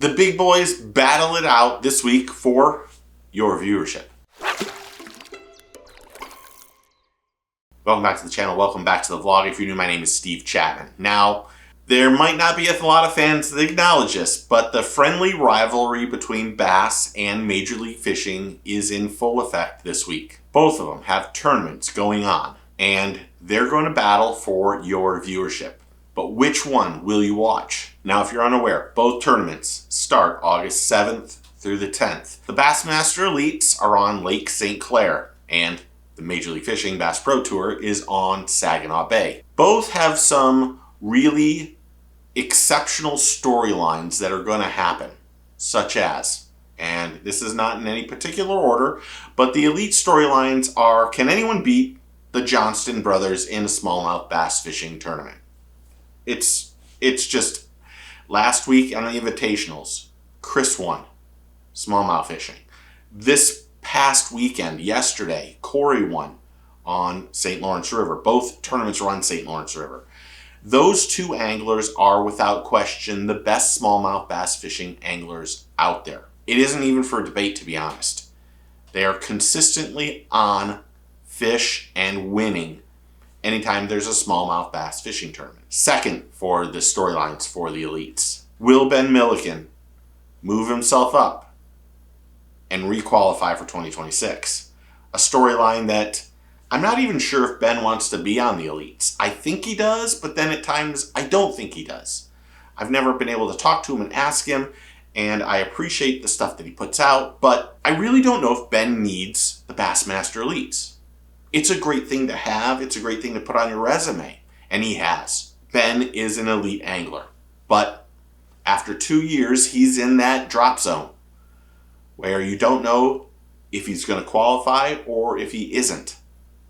The big boys battle it out this week for your viewership. Welcome back to the channel. Welcome back to the vlog. If you're new, my name is Steve Chapman. Now, there might not be a lot of fans that acknowledge this, but the friendly rivalry between bass and Major League Fishing is in full effect this week. Both of them have tournaments going on, and they're going to battle for your viewership. But which one will you watch? Now, if you're unaware, both tournaments start August 7th through the 10th. The Bassmaster Elites are on Lake St. Clair, and the Major League Fishing Bass Pro Tour is on Saginaw Bay. Both have some really exceptional storylines that are going to happen, such as, and this is not in any particular order, but the elite storylines are, can anyone beat the Johnston brothers in a smallmouth bass fishing tournament? It's just, last week on the invitationals, Chris won smallmouth fishing. This past weekend, yesterday, Corey won on St. Lawrence River. Both tournaments are on St. Lawrence River. Those two anglers are, without question, the best smallmouth bass fishing anglers out there. It isn't even for debate, to be honest. They are consistently on fish and winning anytime there's a smallmouth bass fishing tournament. Second for the storylines for the elites. Will Ben Milliken move himself up and requalify for 2026? A storyline that I'm not even sure if Ben wants to be on the elites. I think he does, but then at times I don't think he does. I've never been able to talk to him and ask him, and I appreciate the stuff that he puts out, but I really don't know if Ben needs the Bassmaster Elites. It's a great thing to have. It's a great thing to put on your resume, and he has. Ben is an elite angler, but after 2 years, he's in that drop zone where you don't know if he's going to qualify or if he isn't.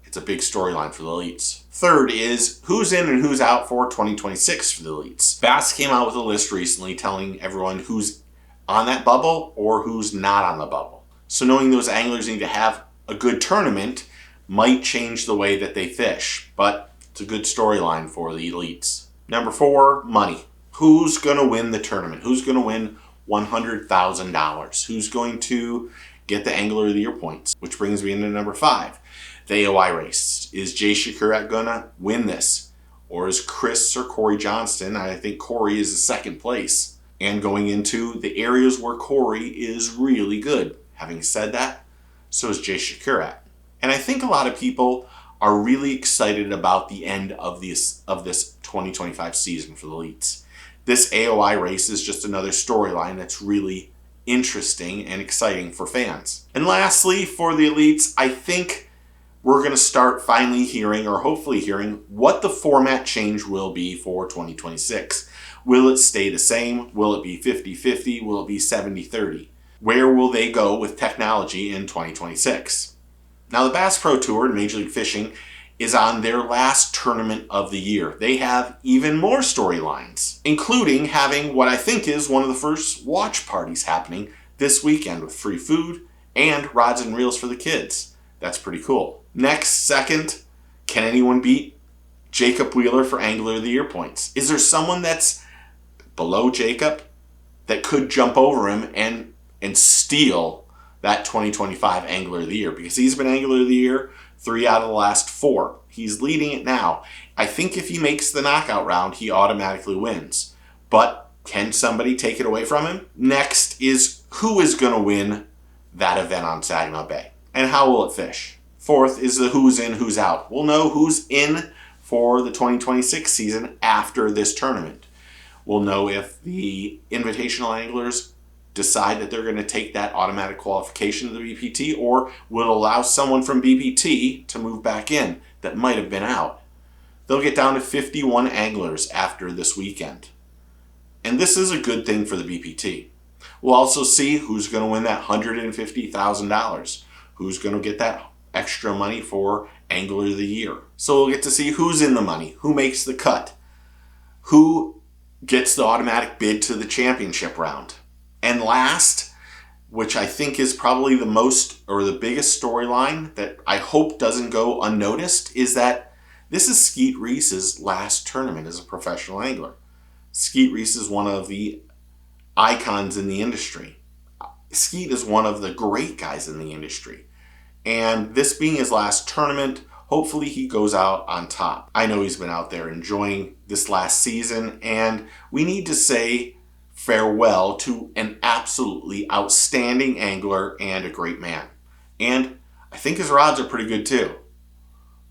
It's a big storyline for the elites. Third is who's in and who's out for 2026 for the elites. Bass came out with a list recently telling everyone who's on that bubble or who's not on the bubble. So knowing those anglers need to have a good tournament might change the way that they fish, but it's a good storyline for the elites. Number 4, money. Who's going to win the tournament? Who's going to win $100,000? Who's going to get the Angler of the Year points? Which brings me into number 5. The AOI race. Is Jay Shakurat gonna win this? Or is Chris or Corey Johnston? I think Corey is in second place. And going into the areas where Corey is really good. Having said that, so is Jay Shakurat. And I think a lot of people are really excited about the end of this 2025 season for the elites. This AOI race is just another storyline that's really interesting and exciting for fans. And lastly, for the elites, I think we're going to start finally hearing, or hopefully hearing, what the format change will be for 2026. Will it stay the same? Will it be 50-50? Will it be 70-30? Where will they go with technology in 2026? Now, the Bass Pro Tour in Major League Fishing is on their last tournament of the year. They have even more storylines, including having what I think is one of the first watch parties happening this weekend with free food and rods and reels for the kids. That's pretty cool. Next, second, can anyone beat Jacob Wheeler for Angler of the Year points? Is there someone that's below Jacob that could jump over him and steal that 2025 Angler of the Year? Because he's been Angler of the Year 3 out of the last 4. He's leading it now. I think if he makes the knockout round, he automatically wins. But can somebody take it away from him? Next is who is going to win that event on Saginaw Bay? And how will it fish? Fourth is the who's in, who's out. We'll know who's in for the 2026 season after this tournament. We'll know if the invitational anglers decide that they're going to take that automatic qualification to the BPT, or will allow someone from BPT to move back in that might have been out. They'll get down to 51 anglers after this weekend. And this is a good thing for the BPT. We'll also see who's going to win that $150,000. Who's going to get that extra money for Angler of the Year. So we'll get to see who's in the money, who makes the cut, who gets the automatic bid to the championship round. And last, which I think is probably the most or the biggest storyline that I hope doesn't go unnoticed, is that this is Skeet Reese's last tournament as a professional angler. Skeet Reese is one of the icons in the industry. Skeet is one of the great guys in the industry. And this being his last tournament, hopefully he goes out on top. I know he's been out there enjoying this last season, and we need to say farewell to an absolutely outstanding angler and a great man. And I think his rods are pretty good too.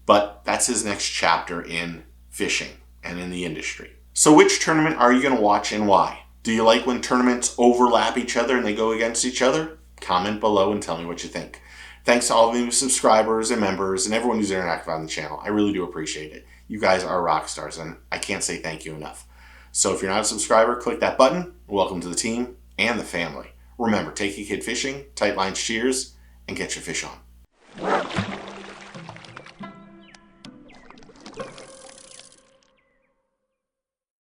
But that's his next chapter in fishing and in the industry. So which tournament are you going to watch and why? Do you like when tournaments overlap each other and they go against each other? Comment below and tell me what you think. Thanks to all of you subscribers and members and everyone who's interactive on the channel. I really do appreciate it. You guys are rock stars, and I can't say thank you enough. So if you're not a subscriber, click that button. Welcome to the team and the family. Remember, take your kid fishing, tight lines cheers, and get your fish on.